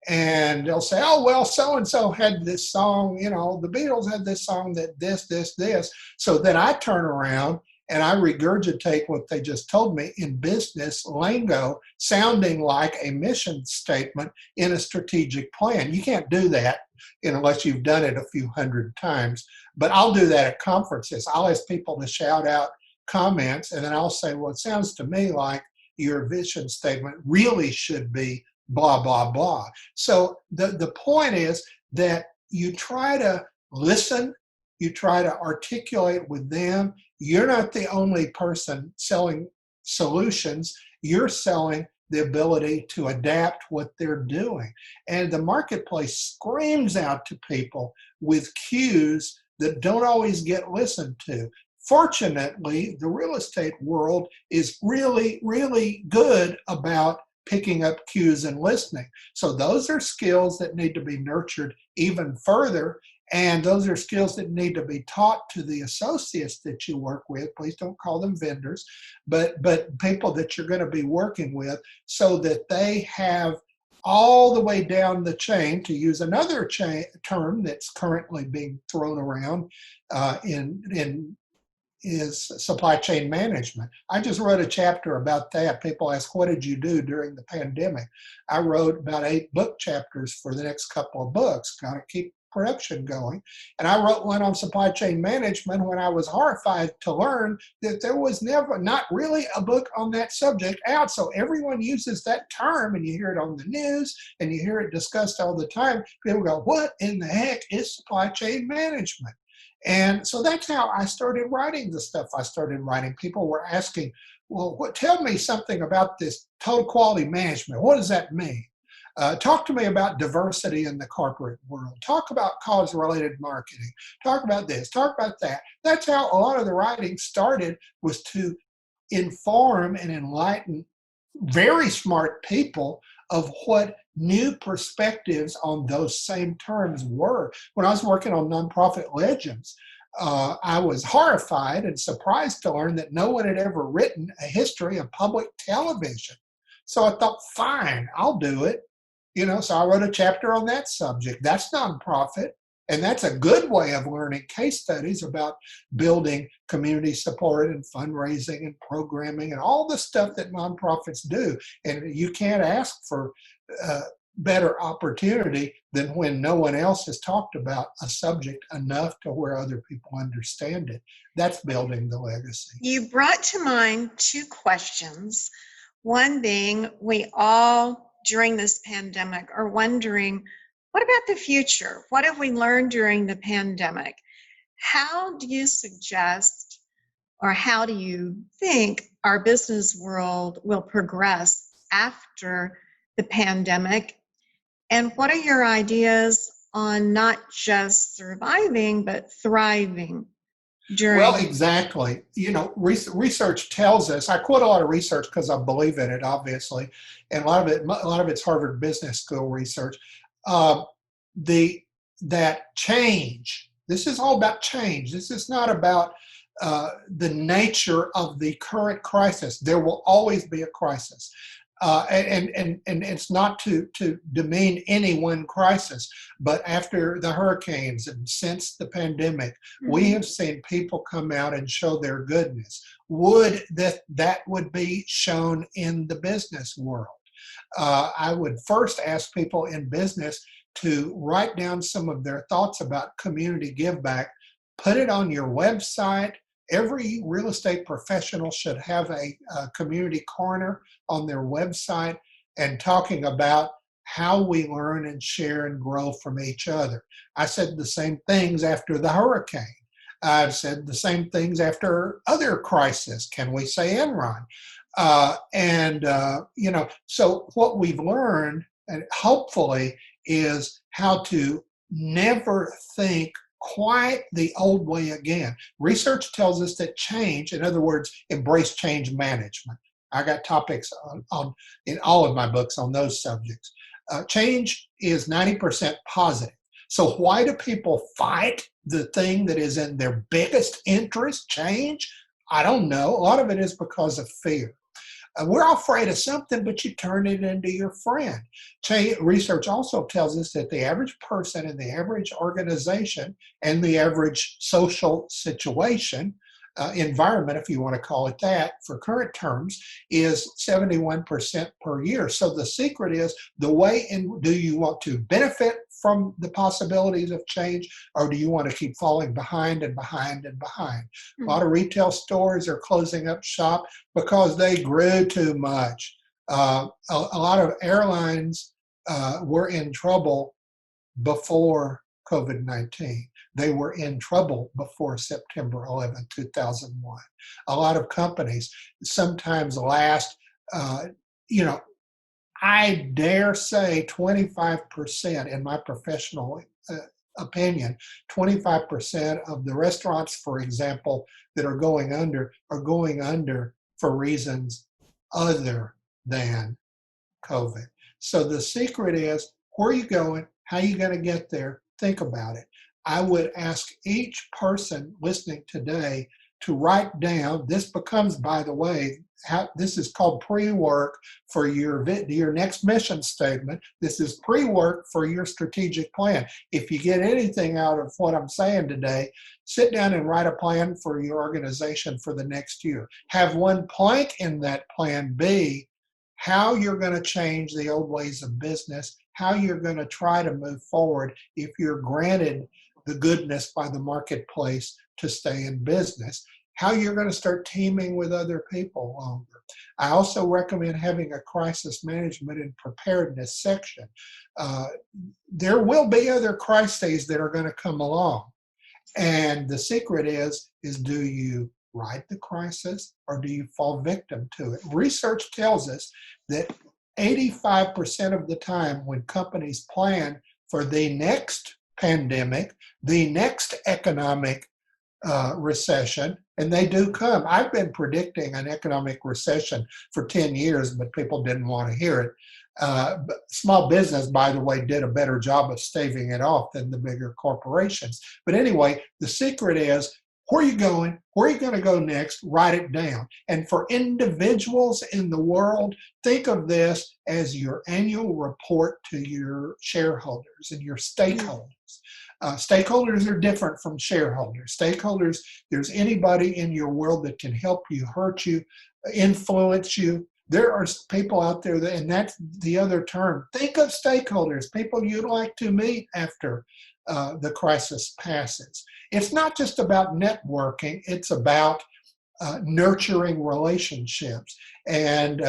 And they'll say, oh, well, so-and-so had this song, you know, the Beatles had this song that this. So then I turn around and I regurgitate what they just told me in business lingo, sounding like a mission statement in a strategic plan. You can't do that, you know, unless you've done it a few hundred times. But I'll do that at conferences. I'll ask people to shout out comments, and then I'll say, well, it sounds to me like your vision statement really should be blah, blah, blah. So the point is that you try to listen, you try to articulate with them. You're not the only person selling solutions. You're selling the ability to adapt what they're doing. And the marketplace screams out to people with cues that don't always get listened to. Fortunately, the real estate world is really, really good about picking up cues and listening. So those are skills that need to be nurtured even further. And those are skills that need to be taught to the associates that you work with. Please don't call them vendors, but people that you're going to be working with, so that they have all the way down the chain, to use another term that's currently being thrown around in is supply chain management. I just wrote a chapter about that. People ask, what did you do during the pandemic? I wrote about 8 book chapters for the next couple of books, kind of keep production going. And I wrote one on supply chain management when I was horrified to learn that there was not really a book on that subject out. So everyone uses that term, and you hear it on the news and you hear it discussed all the time. People go, what in the heck is supply chain management? And so that's how I started writing the stuff I started writing. People were asking, well, tell me something about this total quality management. What does that mean? Talk to me about diversity in the corporate world. Talk about cause-related marketing. Talk about this. Talk about that. That's how a lot of the writing started, was to inform and enlighten very smart people of what new perspectives on those same terms were. When I was working on Nonprofit Legends, I was horrified and surprised to learn that no one had ever written a history of public television. So I thought, fine, I'll do it. So I wrote a chapter on that subject. That's nonprofit. And that's a good way of learning case studies about building community support and fundraising and programming and all the stuff that nonprofits do. And you can't ask for better opportunity than when no one else has talked about a subject enough to where other people understand it. That's building the legacy. You brought to mind 2 questions. One being, we all, during this pandemic, are wondering, what about the future? What have we learned during the pandemic? How do you suggest, or how do you think our business world will progress after the pandemic? And what are your ideas on not just surviving, but thriving during? Well, exactly. Research tells us, I quote a lot of research because I believe in it, obviously, and a lot of it's Harvard Business School research. That change, this is all about change. This is not about the nature of the current crisis. There will always be a crisis. And it's not to demean any one crisis, but after the hurricanes and since the pandemic, we have seen people come out and show their goodness. Would that would be shown in the business world? I would first ask people in business to write down some of their thoughts about community give back, put it on your website. Every real estate professional should have a community corner on their website, and talking about how we learn and share and grow from each other. I said the same things after the hurricane. I've said the same things after other crises. Can we say Enron? So what we've learned, and hopefully, is how to never think quite the old way again. Research tells us that change, in other words, embrace change management. I got topics in all of my books on those subjects. Change is 90% positive. So why do people fight the thing that is in their biggest interest, change? I don't know. A lot of it is because of fear. We're all afraid of something, but you turn it into your friend. Research also tells us that the average person in the average organization and the average social situation, environment, if you want to call it that, for current terms, is 71% per year. So the secret is, the way in, do you want to benefit from the possibilities of change, or do you want to keep falling behind and behind and behind? A lot of retail stores are closing up shop because they grew too much. A lot of airlines were in trouble before COVID-19. They were in trouble before September 11, 2001. A lot of companies sometimes last, I dare say 25% in my professional opinion, 25% of the restaurants, for example, that are going under for reasons other than COVID. So the secret is, where are you going? How are you going to get there? Think about it. I would ask each person listening today to write down, this becomes, by the way, this is called pre-work for your next mission statement. This is pre-work for your strategic plan. If you get anything out of what I'm saying today, sit down and write a plan for your organization for the next year. Have one plank in that plan be how you're going to change the old ways of business, how you're going to try to move forward if you're granted the goodness by the marketplace to stay in business, how you're going to start teaming with other people longer. I also recommend having a crisis management and preparedness section. There will be other crises that are going to come along. And the secret is do you write the crisis or do you fall victim to it? Research tells us that 85% of the time when companies plan for the next pandemic, the next economic recession, and they do come. I've been predicting an economic recession for 10 years, but people didn't want to hear it. But small business, by the way, did a better job of staving it off than the bigger corporations. But anyway, the secret is, where are you going? Where are you going to go next? Write it down. And for individuals in the world, think of this as your annual report to your shareholders and your stakeholders. Stakeholders are different from shareholders. Stakeholders, there's anybody in your world that can help you, hurt you, influence you. There are people out there that, and that's the other term. Think of stakeholders, people you'd like to meet after the crisis passes. It's not just about networking, it's about nurturing relationships. And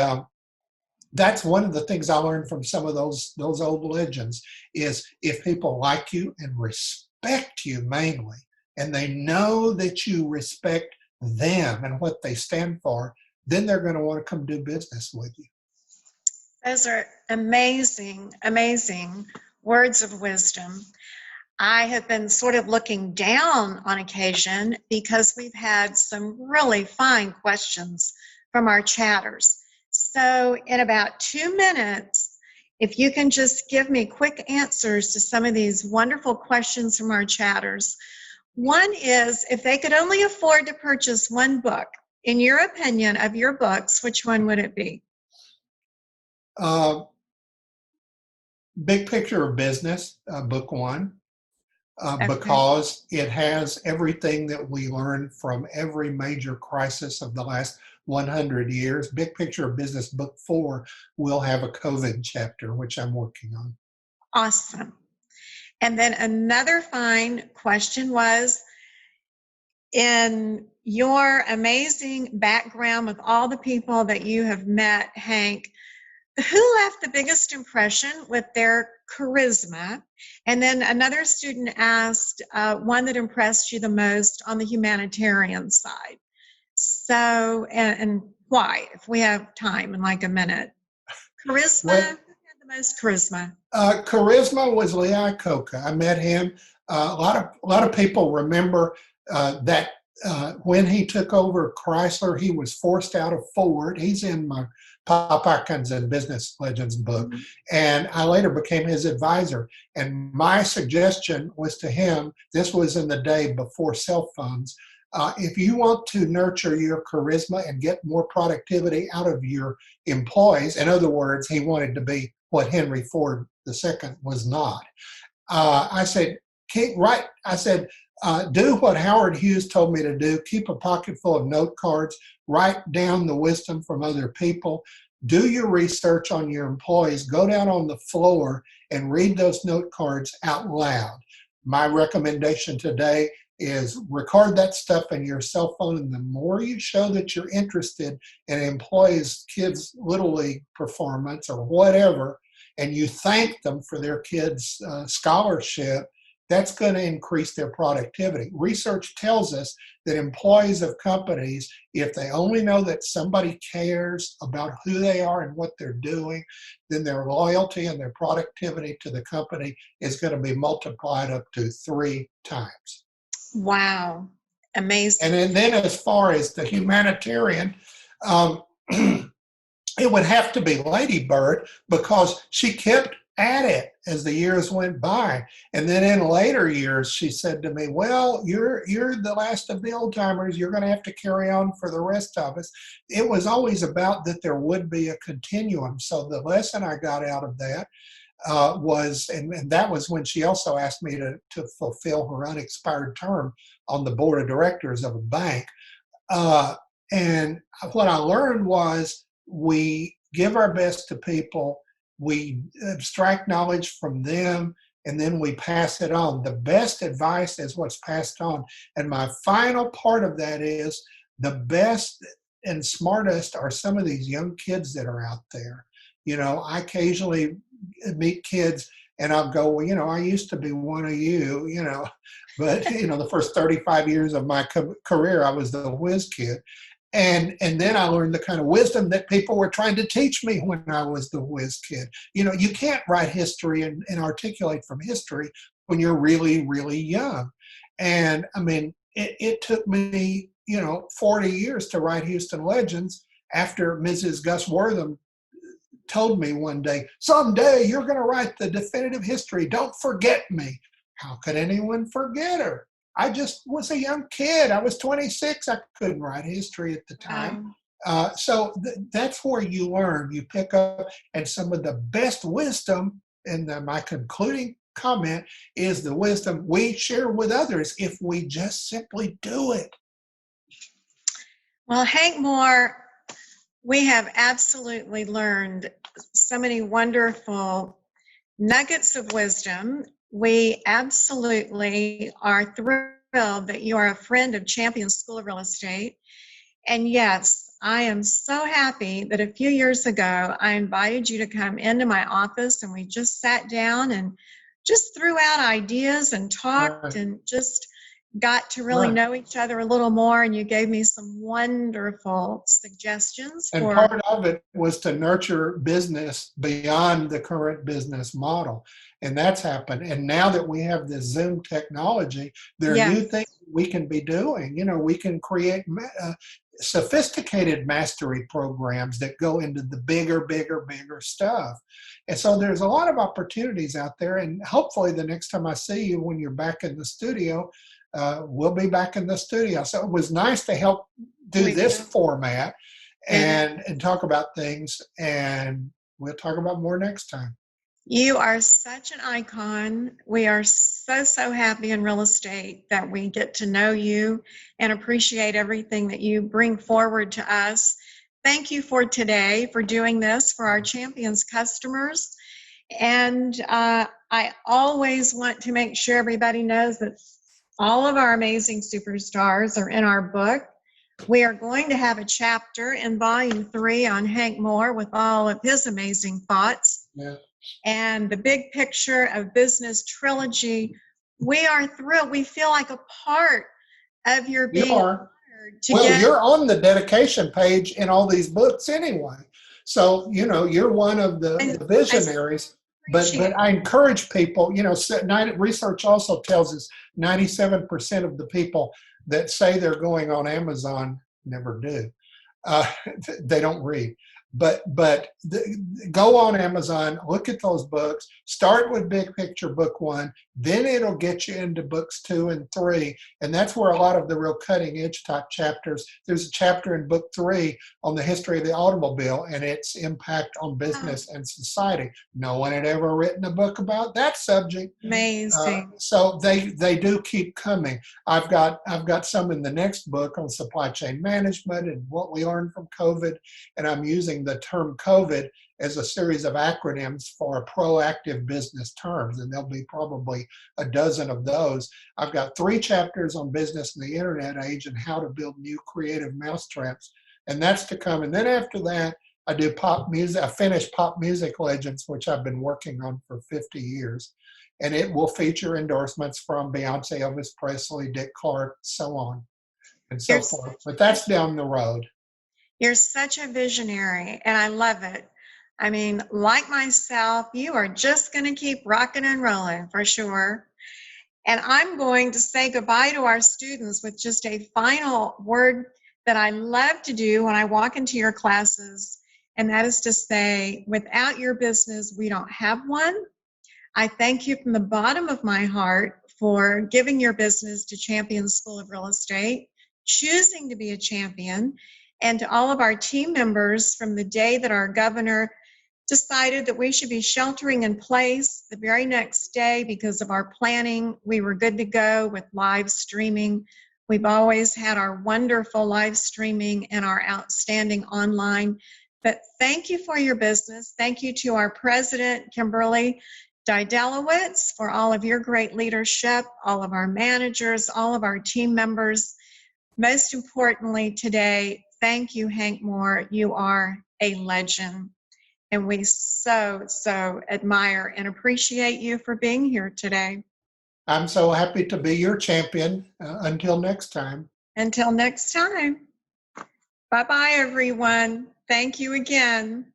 that's one of the things I learned from some of those old legends is if people like you and respect you mainly, and they know that you respect them and what they stand for, then they're going to want to come do business with you. Those are amazing, amazing words of wisdom. I have been sort of looking down on occasion because we've had some really fine questions from our chatters. So in about 2 minutes, if you can just give me quick answers to some of these wonderful questions from our chatters. One is, if they could only afford to purchase one book, in your opinion, of your books, which one would it be? Big Picture of Business, book one. Okay. Because it has everything that we learned from every major crisis of the last 100 years. Big Picture of Business, book 4, will have a COVID chapter, which I'm working on. Awesome. And then another fine question was, in your amazing background with all the people that you have met, Hank, who left the biggest impression with their charisma? And then another student asked one that impressed you the most on the humanitarian side. So, and why, if we have time in like a minute? Charisma, who had the most charisma? Charisma was Lee Iacocca. I met him. A lot of people remember that when he took over Chrysler, he was forced out of Ford. He's in my Pop Icons and Business Legends book. Mm-hmm. And I later became his advisor. And my suggestion was to him, this was in the day before cell phones, if you want to nurture your charisma and get more productivity out of your employees, in other words, he wanted to be what Henry Ford II was not. I said, do what Howard Hughes told me to do. Keep a pocket full of note cards. Write down the wisdom from other people. Do your research on your employees. Go down on the floor and read those note cards out loud. My recommendation today is record that stuff in your cell phone. And the more you show that you're interested in employees, kids' Little League performance or whatever, and you thank them for their kids' scholarship, that's going to increase their productivity. Research tells us that employees of companies, if they only know that somebody cares about who they are and what they're doing, then their loyalty and their productivity to the company is going to be multiplied up to 3 times. Wow. Amazing. And then as far as the humanitarian, um, it would have to be Lady Bird, because she kept at it as the years went by. And then in later years, she said to me, well, you're the last of the old timers. You're going to have to carry on for the rest of us. It was always about that there would be a continuum. So the lesson I got out of that was, and that was when she also asked me to fulfill her unexpired term on the board of directors of a bank. And what I learned was, we give our best to people, we abstract knowledge from them, and then we pass it on. The best advice is what's passed on. And my final part of that is, the best and smartest are some of these young kids that are out there. I occasionally meet kids and I'll go, well, I used to be one of you, but, the first 35 years of my career, I was the whiz kid. And then I learned the kind of wisdom that people were trying to teach me when I was the whiz kid. You can't write history and articulate from history when you're really, really young. And I mean, it took me, 40 years to write Houston Legends, after Mrs. Gus Wortham told me one day, someday you're going to write the definitive history. Don't forget me. How could anyone forget her? I just was a young kid. I was 26. I couldn't write history at the time. So that's where you learn. You pick up, and some of the best wisdom, and my concluding comment is the wisdom we share with others if we just simply do it. Well, Hank Moore, we have absolutely learned so many wonderful nuggets of wisdom. We absolutely are thrilled that you are a friend of Champion School of Real Estate. And yes, I am so happy that a few years ago, I invited you to come into my office, and we just sat down and just threw out ideas and talked and just got to really know each other a little more, and you gave me some wonderful suggestions. And part of it was to nurture business beyond the current business model. And that's happened. And now that we have this Zoom technology, there are new things we can be doing. We can create sophisticated mastery programs that go into the bigger stuff. And so there's a lot of opportunities out there. And hopefully the next time I see you, when you're back in the studio, we'll be back in the studio. So it was nice to help do this format and talk about things, and we'll talk about more next time. You are such an icon. We are so happy in real estate that we get to know you and appreciate everything that you bring forward to us. Thank you for today, for doing this for our Champions customers. And I always want to make sure everybody knows that all of our amazing superstars are in our book. We are going to have a chapter in volume 3 on Hank Moore with all of his amazing thoughts. And the big picture of business trilogy. We are thrilled. We feel like a part of your being honored to you're on the dedication page in all these books anyway. So, you're one of the visionaries. But I encourage people, research also tells us 97% of the people that say they're going on Amazon never do. They don't read. But go on Amazon, look at those books, start with Big Picture Book 1, then it'll get you into books 2 and 3. And that's where a lot of the real cutting edge type chapters, there's a chapter in book 3 on the history of the automobile and its impact on business and society. No one had ever written a book about that subject. Amazing. So they do keep coming. I've got some in the next book on supply chain management and what we learned from COVID, and I'm using the term COVID as a series of acronyms for proactive business terms, and there'll be probably a dozen of those. I've got 3 chapters on business in the internet age and how to build new creative mousetraps, and that's to come. And then after that, I do pop music. I finished Pop Music Legends, which I've been working on for 50 years. And it will feature endorsements from Beyonce, Elvis Presley, Dick Clark, so on and so You're forth. But that's down the road. You're such a visionary, and I love it. I mean, like myself, you are just going to keep rocking and rolling for sure. And I'm going to say goodbye to our students with just a final word that I love to do when I walk into your classes, and that is to say, without your business, we don't have one. I thank you from the bottom of my heart for giving your business to Champion School of Real Estate, choosing to be a champion, and to all of our team members from the day that our governor decided that we should be sheltering in place. The very next day, because of our planning, we were good to go with live streaming. We've always had our wonderful live streaming and our outstanding online. But thank you for your business. Thank you to our president, Kimberly Didelowitz, for all of your great leadership, all of our managers, all of our team members. Most importantly today, thank you, Hank Moore. You are a legend. And we so admire and appreciate you for being here today. I'm so happy to be your champion. Until next time. Until next time. Bye-bye, everyone. Thank you again.